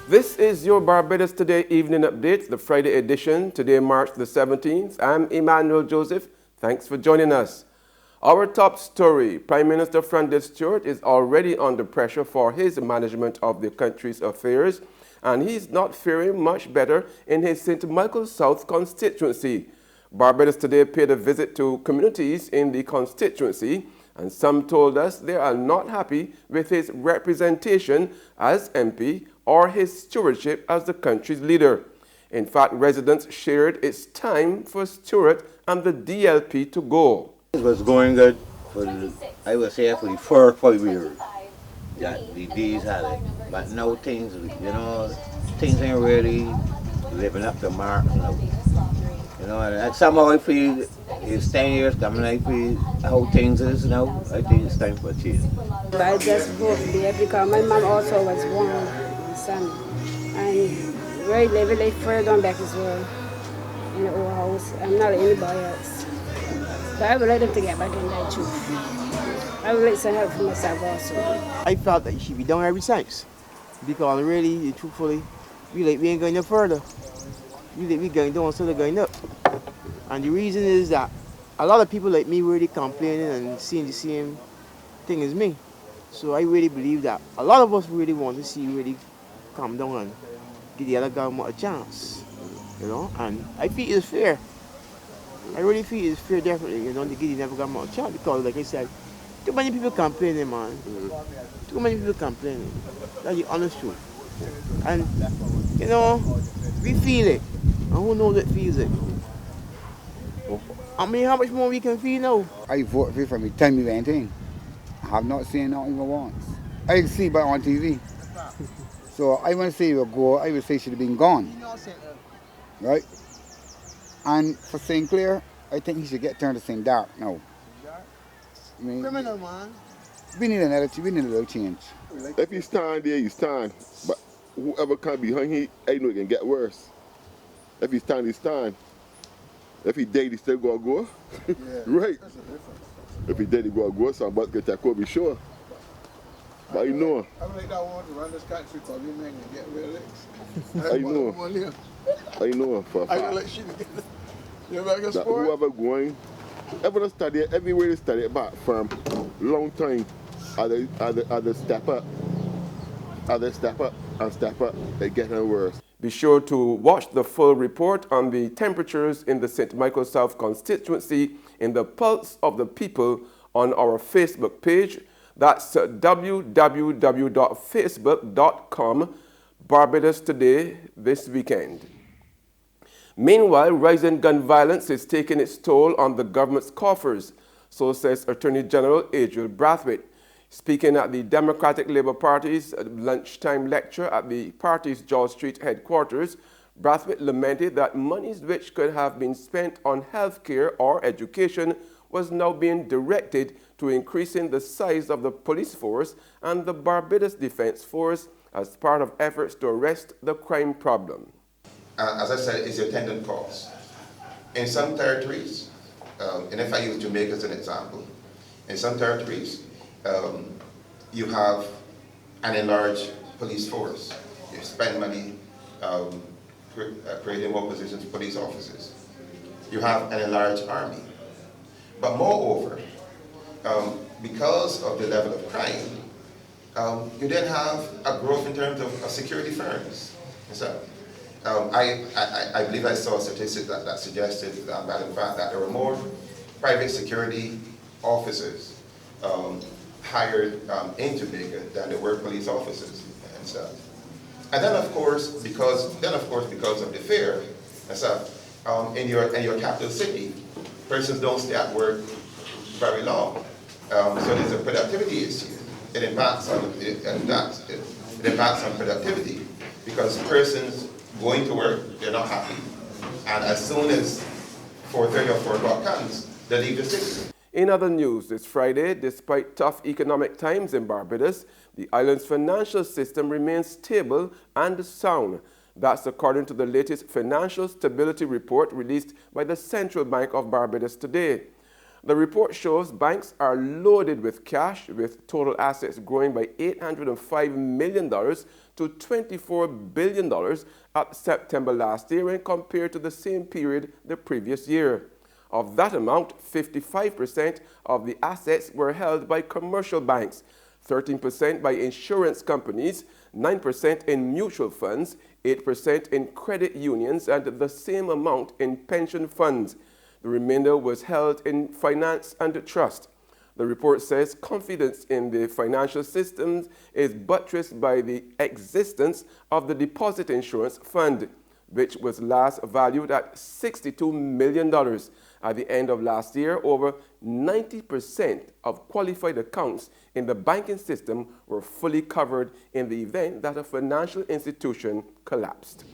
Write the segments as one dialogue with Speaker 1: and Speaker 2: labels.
Speaker 1: This is your Barbados Today evening update, the Friday edition, today March the 17th. I'm Emmanuel Joseph. Thanks for joining us. Our top story, Prime Minister Francis Stewart is already under pressure for his management of the country's affairs, and he's not faring much better in his St. Michael South constituency. Barbados Today paid a visit to communities in the constituency, and some told us they are not happy with his representation as MP or his stewardship as the country's leader. In fact, residents shared it's time for Stewart and the DLP to go.
Speaker 2: It was going good for, I would say, for the first 5 years that the D's had it. But now things, things ain't really living up to mark now. And somehow I feel it's 10 years coming, I feel how things is now, I think it's time for a change.
Speaker 3: I just vote there because my mom also was born in son. And we're living like further on back as well in the old house. I'm not like anybody else. But I would like them to get back in that truth. I would like some help for myself also.
Speaker 4: I felt that it should be done every since. Because really, truthfully, we ain't going no further. We going down instead of going up. And the reason is that a lot of people like me really complaining and seeing the same thing as me. So I really believe that a lot of us really want to see really come down and give the other government a chance. And I feel it's fair. I really feel it's fair, definitely, to give the other government a chance because, like I said, too many people complaining, man. Too many people complaining. That's the honest truth. And, we feel it. And who knows that feels it? I mean, how much more we can feel now?
Speaker 5: I vote for you from the time you went in. I have not seen not even once. I see but on TV. So I want to say you will go, I would say she should have been gone. Right? And for St. Clair, I think he should get turned to St. Dark now. I mean,
Speaker 4: Criminal, man.
Speaker 5: We need we need a little change.
Speaker 6: If you stand there, you stand. But whoever can behind him, I know it can get worse. If he stand, he stand. If he dead, he still gonna go. Yeah, right. If he dead, he gonna go. Somebody can take over, be sure. But I know.
Speaker 7: I would like that one to run this country for me, man, and get rid of it.
Speaker 6: I know. For a fact.
Speaker 7: I like she to get you back in sport.
Speaker 6: Whoever going, ever study, everywhere they study back from long time, they step up. They step up, they getting worse.
Speaker 1: Be sure to watch the full report on the temperatures in the St. Michael South constituency in the Pulse of the People on our Facebook page. That's www.facebook.com Barbados Today this weekend. Meanwhile, rising gun violence is taking its toll on the government's coffers, so says Attorney General Adriel Brathwaite. Speaking at the Democratic Labour Party's lunchtime lecture at the party's George Street headquarters, Brathwaite lamented that monies which could have been spent on health care or education was now being directed to increasing the size of the police force and the Barbados Defence Force as part of efforts to arrest the crime problem.
Speaker 8: As I said, it's the attendant cause. In some territories, and if I use Jamaica as an example, in some territories, you have an enlarged police force. You spend money creating more positions for police officers. You have an enlarged army. But moreover, because of the level of crime, you then have a growth in terms of security firms. So, I believe I saw a statistic that suggested that in fact that there were more private security officers hired in Jamaica than there were police officers and stuff. And then of course because of the fear and stuff, in your capital city, persons don't stay at work very long. So there's a productivity issue. It impacts on productivity because persons going to work, they're not happy. And as soon as 4:30 or 4 o'clock comes, they leave the city.
Speaker 1: In other news, this Friday, despite tough economic times in Barbados, the island's financial system remains stable and sound. That's according to the latest financial stability report released by the Central Bank of Barbados today. The report shows banks are loaded with cash, with total assets growing by $805 million to $24 billion at September last year when compared to the same period the previous year. Of that amount, 55% of the assets were held by commercial banks, 13% by insurance companies, 9% in mutual funds, 8% in credit unions, and the same amount in pension funds. The remainder was held in finance and trust. The report says confidence in the financial systems is buttressed by the existence of the Deposit Insurance Fund, which was last valued at $62 million. At the end of last year, over 90% of qualified accounts in the banking system were fully covered in the event that a financial institution collapsed.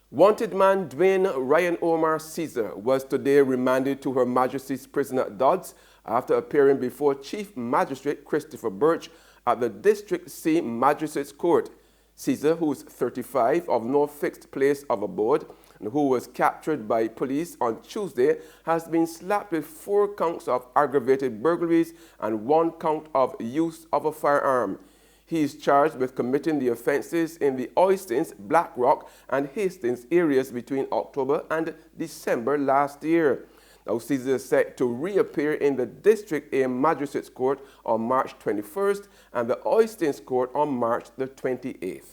Speaker 1: Wanted man Dwayne Ryan Omar Caesar was today remanded to Her Majesty's Prison at Dodds after appearing before Chief Magistrate Christopher Birch at the District C Magistrates Court. Caesar, who is 35, of no fixed place of abode, and who was captured by police on Tuesday, has been slapped with 4 counts of aggravated burglaries and 1 count of use of a firearm. He is charged with committing the offenses in the Oistins, Blackrock, and Hastings areas between October and December last year. Now, Caesar is set to reappear in the District A Magistrates Court on March 21st and the Oistins Court on March the 28th.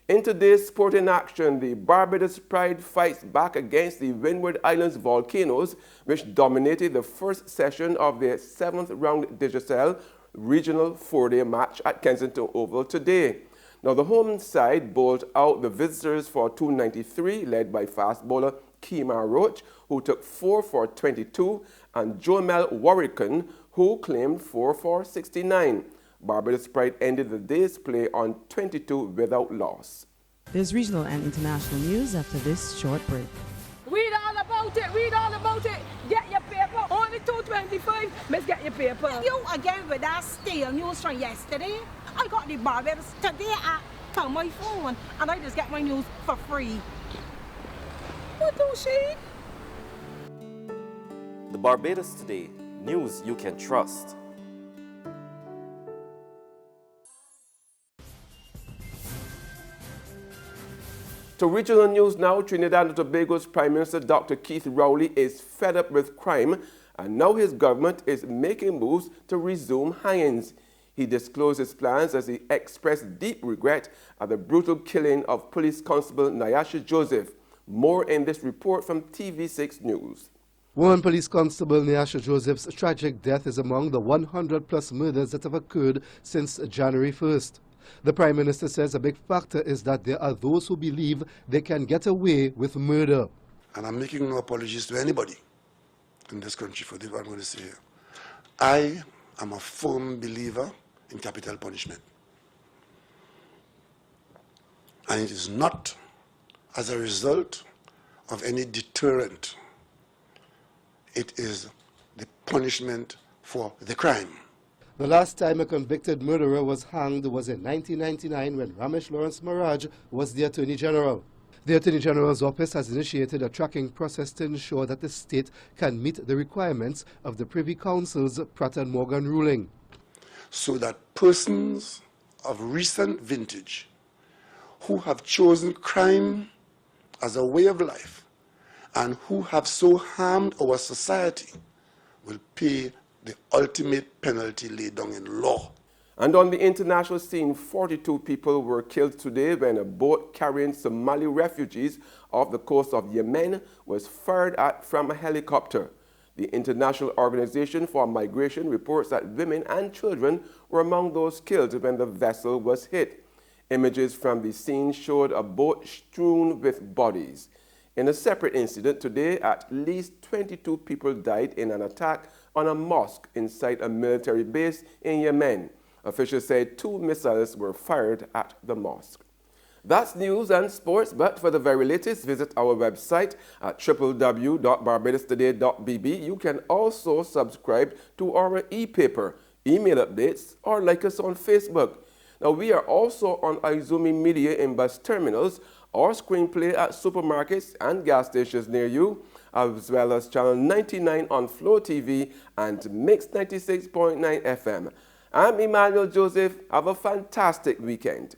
Speaker 1: In today's sporting action, the Barbados Pride fights back against the Windward Islands Volcanoes, which dominated the first session of their 7th round Digicel regional 4-day match at Kensington Oval today. Now, the home side bowled out the visitors for 293, led by fast bowler Kemar Roach, who took 4 for 22, and Jomel Warwickon, who claimed 4 for 69. Barbados Pride ended the day's play on 22 without loss.
Speaker 9: There's regional and international news after this short break.
Speaker 10: Read all about it, read all about it. Get your paper, only $2.25, let's get your paper.
Speaker 11: You again with that stale news from yesterday. I got the Barbados today on my phone and I just get my news for free. What do she?
Speaker 12: The Barbados Today, news you can trust.
Speaker 1: To regional news now, Trinidad and Tobago's Prime Minister Dr. Keith Rowley is fed up with crime, and now his government is making moves to resume hangings. He disclosed his plans as he expressed deep regret at the brutal killing of Police Constable Nyasha Joseph. More in this report from TV6 News.
Speaker 13: One Police Constable Nyasha Joseph's tragic death is among the 100+ murders that have occurred since January 1st. The Prime Minister says a big factor is that there are those who believe they can get away with murder.
Speaker 14: And I'm making no apologies to anybody in this country for what I'm going to say here. I am a firm believer in capital punishment. And it is not as a result of any deterrent. It is the punishment for the crime.
Speaker 13: The last time a convicted murderer was hanged was in 1999 when Ramesh Lawrence Maraj was the Attorney General. The Attorney General's office has initiated a tracking process to ensure that the state can meet the requirements of the Privy Council's Pratt and Morgan ruling.
Speaker 14: So that persons of recent vintage who have chosen crime as a way of life and who have so harmed our society will pay the ultimate penalty laid down in law.
Speaker 1: And on the international scene, 42 people were killed today when a boat carrying Somali refugees off the coast of Yemen was fired at from a helicopter. The International Organization for Migration reports that women and children were among those killed when the vessel was hit. Images from the scene showed a boat strewn with bodies. In a separate incident today, at least 22 people died in an attack on a mosque inside a military base in Yemen. Officials said 2 missiles were fired at the mosque. That's news and sports, but for the very latest, visit our website at www.barbadostoday.bb. You can also subscribe to our e-paper, email updates, or like us on Facebook. Now, we are also on Izumi Media in bus terminals or screenplay at supermarkets and gas stations near you. as well as channel 99 on Flow TV and Mix 96.9 FM. I'm Emmanuel Joseph. Have a fantastic weekend.